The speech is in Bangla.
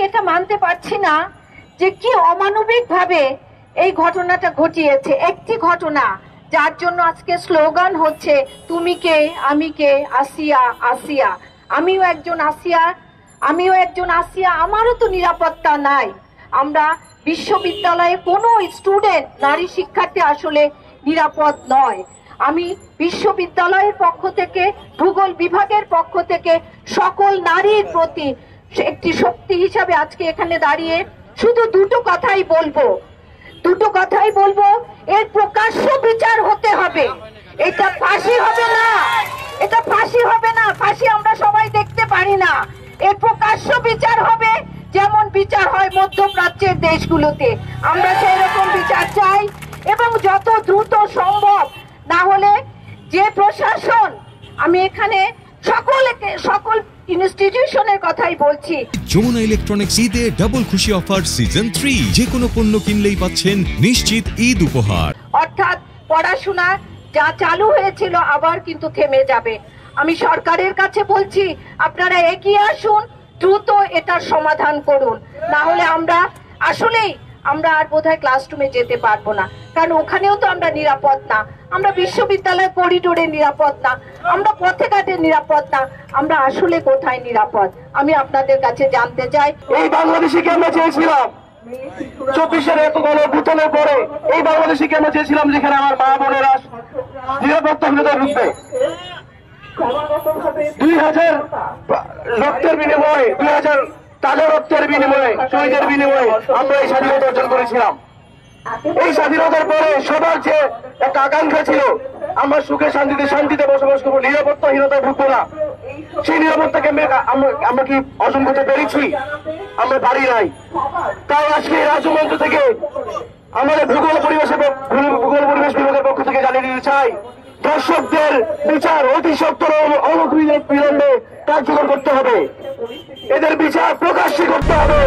এটা মানতে পারছি না যে কি অমানবিক ভাবে এই ঘটনাটা ঘটিয়েছে। একটি ঘটনা যার জন্য আজকে স্লোগান হচ্ছে তুমি কে আমি কে, আসিয়া আসিয়া। আমিও একজন আসিয়া, আমারও তো নিরাপত্তা নাই। আমরা বিশ্ববিদ্যালয়ে কোনো স্টুডেন্ট, নারী শিক্ষার্থী আসলে নিরাপদ নয়। আমি বিশ্ববিদ্যালয়ের পক্ষ থেকে, ভূগোল বিভাগের পক্ষ থেকে সকল নারীর প্রতি একটি শক্তি হিসাবে আজকে এখানে দাঁড়িয়ে শুধু দুটো কথাই বলবো, এর প্রকাশ্য বিচার হতে হবে। এটা ফাঁসি হবে না, ফাঁসি আমরা সবাই দেখতে পারি না। এর প্রকাশ্য বিচার হবে, যেমন বিচার হয় মধ্যপ্রাচ্যের দেশগুলোতে। আমরা সেই রকম বিচার চাই, এবং যত দ্রুত সম্ভব। না হলে যে প্রশাসন, আমি এখানে সকল ইনস্টিটিউশনের কথাই বলছি। যমুনা ইলেকট্রনিক্স ঈদে ডাবল খুশি অফার সিজন 3, যে কোনো পণ্য কিনলেই পাচ্ছেন নিশ্চিত ঈদ উপহার। অর্থাৎ পড়াশোনা যা চালু হয়েছিল আবার কিন্তু থেমে যাবে। আমি সরকারের কাছে বলছি, আপনারা এগিয়ে আসুন, দ্রুত এটার সমাধান করুন। না হলে আমরা আর বোধহয় ক্লাসরুমে যেতে পারবো না, কারণ ওখানেও তো আমরা নিরাপদ না। আমরা বিশ্ববিদ্যালয় করিডোরে নিরাপদ না, আমরা পথে ঘাটে নিরাপদ না। আমরা আসলে কোথায় নিরাপদ? আমি আপনাদের কাছে জানতে চাই। এই বাংলাদেশিকে আমরা চেয়েছিলাম 24-এর এত গণঅভ্যুত্থানের পরে, এই বাংলাদেশিকে আমরা চেয়েছিলাম যেখানে আমার মা বোনেরা নিরাপত্তাহীনতায় ভুগবে। 2000 রক্তের বিনিময়ে, 2000 তাজা রক্তের বিনিময়ে, শহীদের বিনিময়ে আমরা এই স্বাধীনতা অর্জন করেছিলাম। এই স্বাধীনতার পরে সবার যে একটা আকাঙ্ক্ষা ছিল, আমরা সুখে শান্তিতে বসবাস করবো, নিরাপত্তাহীনতায় ভুগবো না। সেই নিরাপত্তাকে আমরা কি অর্জন করতে পেরেছি? আমরা পারি নাই। তাই আজকে রাজ্যমঞ্চ থেকে আমাদের ভূগোল পরিবেশ বিভাগের পক্ষ থেকে জানিয়ে দিতে চাই, দর্শকদের বিচার অতি সত্বর অনতিবিলম্বে কার্যকর করতে হবে। এদের বিচার প্রকাশ্যে করতে হবে।